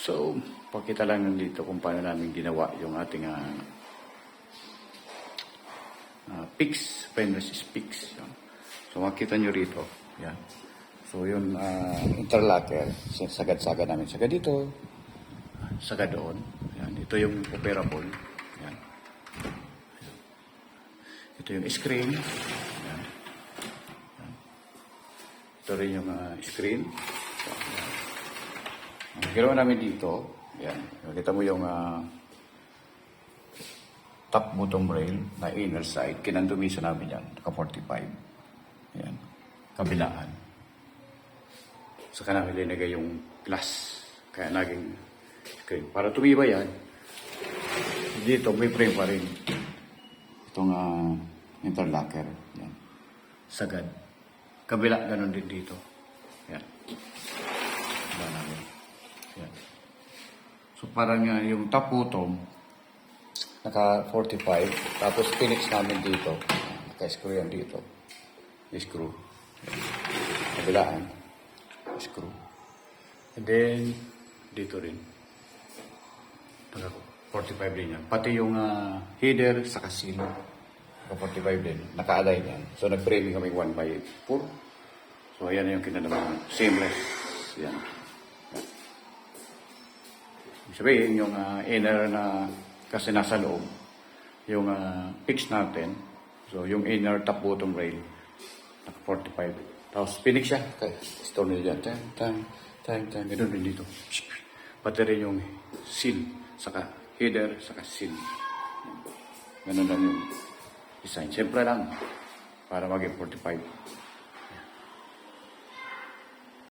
So, pakita lang nandito kung paano namin ginawa yung ating PIX, Penrose is PIX. So, makita nyo rito. Yan. So, yung interlocker, sagad-sagad namin. Sagad dito, sagad doon. Yan. Ito yung operable. Yan. Ito yung screen. Yan. Yan. Ito rin yung screen. So, yan. Ang ginawa namin dito, yan. Kita mo yung top bottom rail na inner side. Kinandumisa namin yan. Naka 45. Yan. Kabilaan. Saka namin linagay yung glass. Kaya naging screen. Para tumiba yan, dito may frame pa rin. Itong interlocker. Yan. Sagad. Kabila, ganun din dito. Yan. Kabila namin. Yan. So parang yung top bottom, naka 45. Tapos pinix namin dito. Naka-screw yan dito. Screw. Kabilaan. Screw. And then, dito rin. Naka 45 din yan. Pati yung header sa casino. Naka 45 din. Naka-align yan. So nag-framing kami 1x4. So ayan na yung kinalaman. Seamless. Yan. Sabihin, yung inner na kasi nasa loob, yung fix natin, so yung inner top bottom rail, naka 45. Tapos pinix siya, okay, store nila dyan, time, ganoon rin dito. Pati rin yung seal, saka header, saka seal. Ganun lang yung design. Siyempre lang, para maging 45.